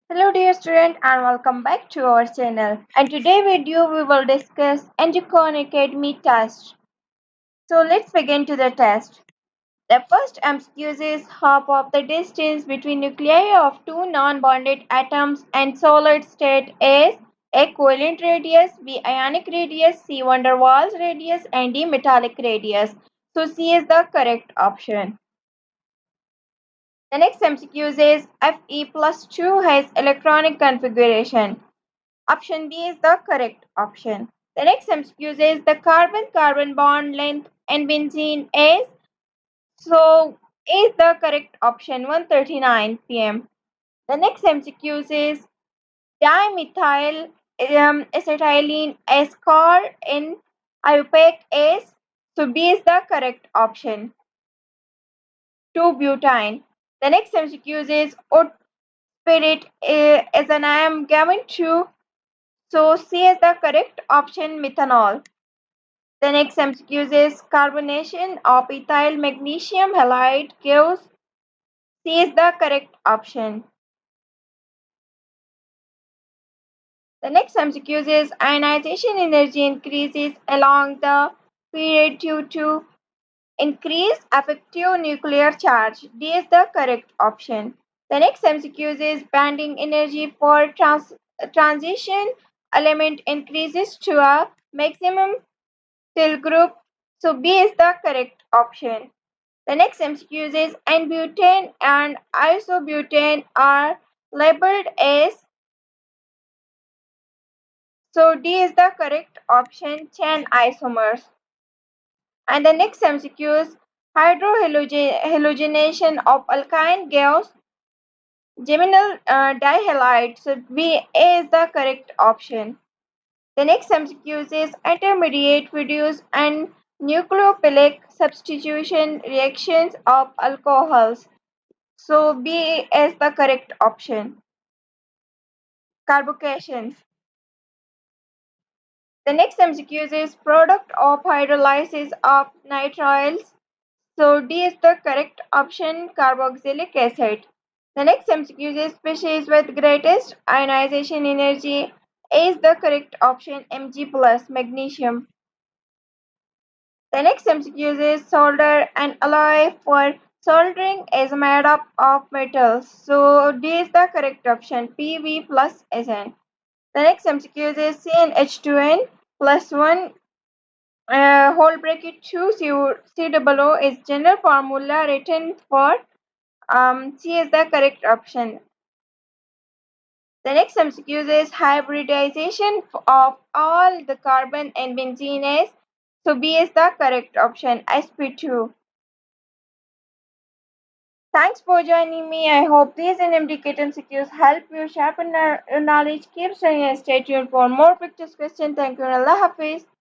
Hello dear student and welcome back to our channel. And today video we will discuss ENGEECON Academy test. So let's begin to the test. The first MCQ is half of the distance between nuclei of two non-bonded atoms and solid state is A. Covalent radius, B. Ionic radius, C. Van der Waals radius and D. Metallic radius. So C is the correct option. The next MCQ is Fe plus 2 has electronic configuration. Option B is the correct option. The next MCQ is the carbon-carbon bond length in benzene is. So is the correct option 139 pm. The next MCQ is dimethyl acetylene is called in IUPAC is. So B is the correct option 2-butane. The next MCQ is oat spirit is an ion given to. So C is the correct option methanol. The next MCQ is carbonation of ethyl magnesium halide gives. C is the correct option. The next MCQ is ionization energy increases along the period due to increased effective nuclear charge. D is the correct option. The next MCQ is bonding energy for transition element increases to a maximum till group. So B is the correct option. The next MCQ is N-butane and isobutane are labeled as. So D is the correct option 10 isomers. And the next MCQ is hydrohalogenation of alkyne gas geminal dihalide. So B is the correct option. The next MCQ is intermediate reduce and nucleophilic substitution reactions of alcohols. So B is the correct option. Carbocations. The next MCQ is product of hydrolysis of nitriles. So D is the correct option, carboxylic acid. The next MCQ is species with greatest ionization energy is the correct option, Mg plus magnesium. The next MCQ is solder and alloy for soldering is made up of metals. So D is the correct option, Pb plus Sn. The next MCQ is CnH2n plus 1 whole bracket 2 COO is general formula written for. C is the correct option. The next MCQ is hybridization of all the carbon and benzene is. So B is the correct option, sp2. Thanks for joining me. I hope these MDCAT MCQs help you sharpen your knowledge. Keep studying and stay tuned for more practice questions. Thank you and Allah Hafiz.